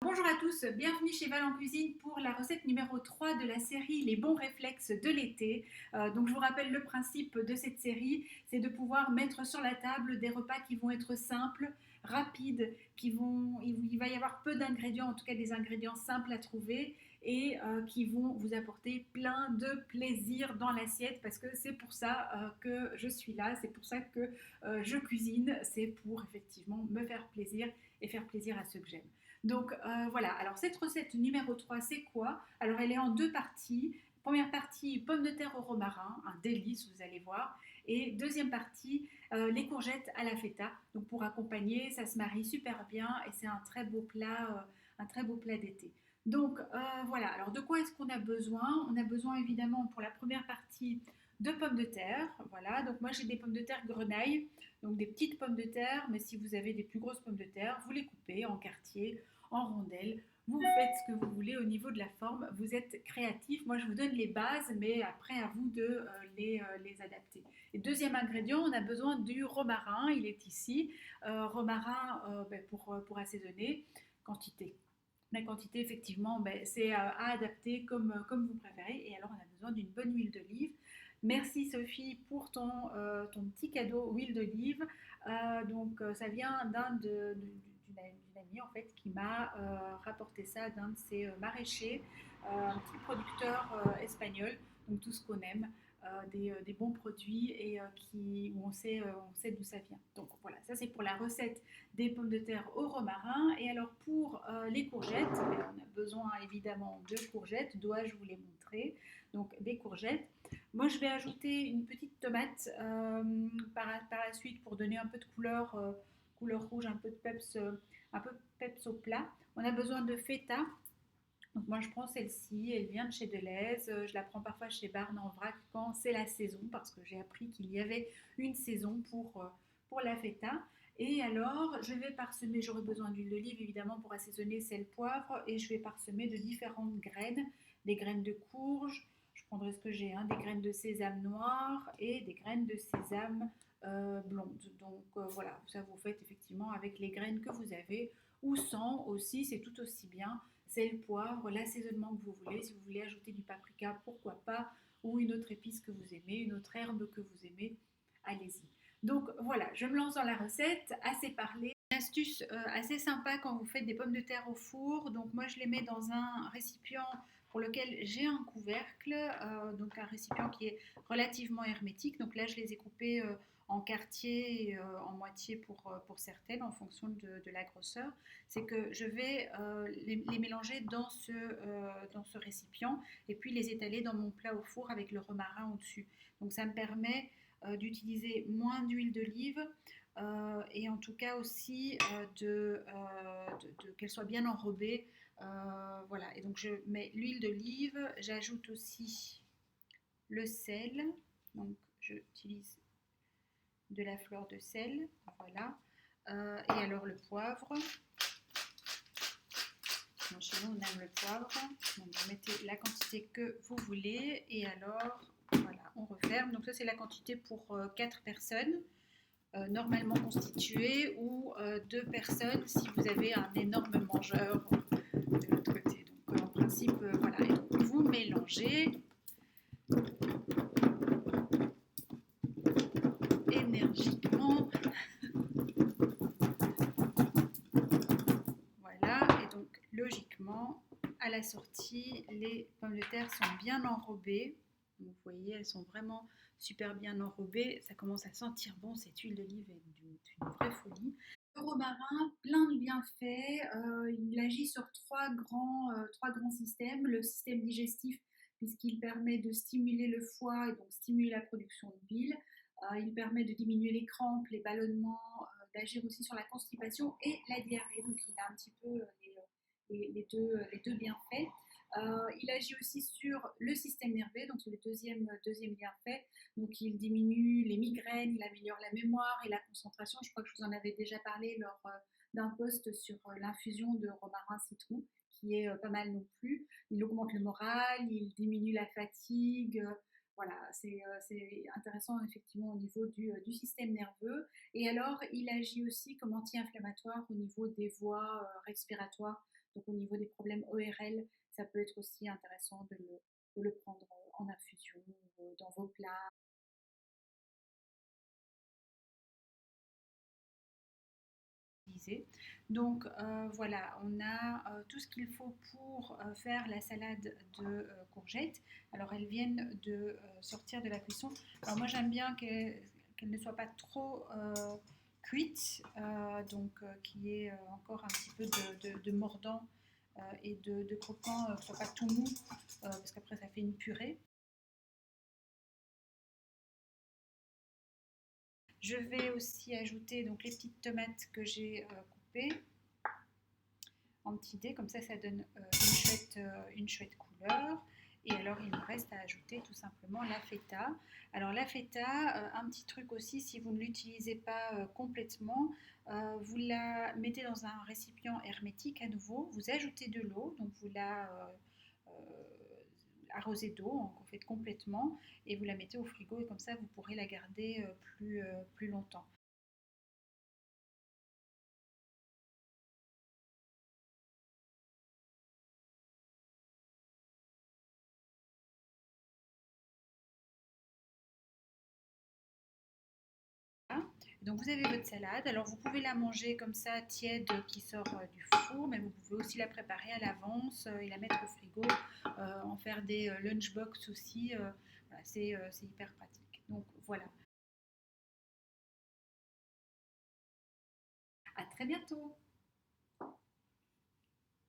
Bonjour à tous, bienvenue chez Val en Cuisine pour la recette numéro 3 de la série Les bons réflexes de l'été. Donc je vous rappelle le principe de cette série, c'est de pouvoir mettre sur la table des repas qui vont être simples, rapides, il va y avoir peu d'ingrédients, en tout cas des ingrédients simples à trouver et qui vont vous apporter plein de plaisir dans l'assiette parce que c'est pour ça que je suis là, c'est pour ça que je cuisine, c'est pour effectivement me faire plaisir et faire plaisir à ceux que j'aime. Donc voilà, alors cette recette numéro 3, c'est quoi? Alors elle est en deux parties. Première partie, pommes de terre au romarin, un délice, vous allez voir. Et deuxième partie, les courgettes à la feta. Donc pour accompagner, ça se marie super bien et c'est un très beau plat d'été. Donc voilà, alors de quoi est-ce qu'on a besoin? On a besoin évidemment pour la première partie de pommes de terre. Voilà, donc moi j'ai des pommes de terre grenaille, donc des petites pommes de terre, mais si vous avez des plus grosses pommes de terre, vous les coupez en quartiers, en rondelles. Vous faites ce que vous voulez au niveau de la forme. Vous êtes créatif. Moi, je vous donne les bases, mais après, à vous de les adapter. Et deuxième ingrédient, on a besoin du romarin. Il est ici. Romarin pour assaisonner. Quantité. La quantité, effectivement, c'est à adapter comme vous préférez. Et alors, on a besoin d'une bonne huile d'olive. Merci Sophie pour ton petit cadeau huile d'olive. Ça vient d'une amie en fait qui m'a rapporté ça d'un de ses maraîchers, un petit producteur espagnol, donc tout ce qu'on aime. Des bons produits et où on sait d'où ça vient. Donc voilà, ça c'est pour la recette des pommes de terre au romarin. Et alors pour les courgettes, on a besoin évidemment de courgettes, dois-je vous les montrer? Donc des courgettes. Moi je vais ajouter une petite tomate par la suite pour donner un peu de couleur rouge, un peu peps au plat. On a besoin de feta. Donc moi je prends celle-ci, elle vient de chez Deleuze, je la prends parfois chez Barnes en vrac quand c'est la saison parce que j'ai appris qu'il y avait une saison pour la feta. Et alors je vais parsemer, j'aurai besoin d'huile d'olive évidemment pour assaisonner sel, poivre et je vais parsemer de différentes graines, des graines de courge, je prendrai ce que j'ai, hein, des graines de sésame noir et des graines de sésame blonde. Donc voilà, ça vous faites effectivement avec les graines que vous avez ou sans aussi, c'est tout aussi bien. C'est le poivre, l'assaisonnement que vous voulez. Si vous voulez ajouter du paprika, pourquoi pas, ou une autre épice que vous aimez, une autre herbe que vous aimez, allez-y. Donc voilà, je me lance dans la recette, assez parlé. Une astuce assez sympa quand vous faites des pommes de terre au four. Donc moi je les mets dans un récipient pour lequel j'ai un couvercle, donc un récipient qui est relativement hermétique. Donc là je les ai coupées en quartier, en moitié pour certaines, en fonction de la grosseur. C'est que je vais les mélanger dans ce récipient et puis les étaler dans mon plat au four avec le romarin au-dessus. Donc ça me permet d'utiliser moins d'huile d'olive et en tout cas aussi qu'elle soit bien enrobée. Voilà, et donc je mets l'huile d'olive, j'ajoute aussi le sel, donc j'utilise de la fleur de sel, voilà. Et alors le poivre. Donc, chez nous, on aime le poivre. Donc, vous mettez la quantité que vous voulez. Et alors, voilà, on referme. Donc, ça, c'est la quantité pour 4 personnes normalement constituées ou 2 personnes si vous avez un énorme mangeur de l'autre côté. Donc, en principe, voilà. Et donc, vous mélangez énergiquement. Voilà, et donc logiquement, à la sortie, les pommes de terre sont bien enrobées. Donc, vous voyez, elles sont vraiment super bien enrobées. Ça commence à sentir bon, cette huile d'olive est d'une vraie folie. Le romarin, plein de bienfaits. Il agit sur trois grands systèmes. Le système digestif, puisqu'il permet de stimuler le foie et donc stimuler la production de bile. Il permet de diminuer les crampes, les ballonnements, d'agir aussi sur la constipation et la diarrhée. Donc il a un petit peu les deux bienfaits. Il agit aussi sur le système nerveux, donc c'est le deuxième bienfait. Donc il diminue les migraines, il améliore la mémoire et la concentration. Je crois que je vous en avais déjà parlé lors d'un post sur l'infusion de romarin citron, qui est pas mal non plus. Il augmente le moral, il diminue la fatigue. Voilà, c'est intéressant effectivement au niveau du système nerveux. Et alors, il agit aussi comme anti-inflammatoire au niveau des voies respiratoires. Donc au niveau des problèmes ORL, ça peut être aussi intéressant de le prendre en infusion dans vos plats. Donc voilà, on a tout ce qu'il faut pour faire la salade de courgettes. Alors elles viennent de sortir de la cuisson. Alors moi j'aime bien qu'elles ne soient pas trop cuites, donc qu'il y ait encore un petit peu de mordant et de croquant, que ce soit pas tout mou, parce qu'après ça fait une purée. Je vais aussi ajouter donc les petites tomates que j'ai coupées en petits dés, comme ça donne une chouette couleur. Et alors il me reste à ajouter tout simplement la feta. Alors la feta, un petit truc aussi, si vous ne l'utilisez pas complètement, vous la mettez dans un récipient hermétique à nouveau, vous ajoutez de l'eau, donc vous la arrosez d'eau, en fait complètement, et vous la mettez au frigo, et comme ça vous pourrez la garder plus longtemps. Donc vous avez votre salade. Alors vous pouvez la manger comme ça, tiède, qui sort du four, mais vous pouvez aussi la préparer à l'avance et la mettre au frigo, en faire des lunchbox aussi. Voilà, c'est hyper pratique. Donc voilà. À très bientôt.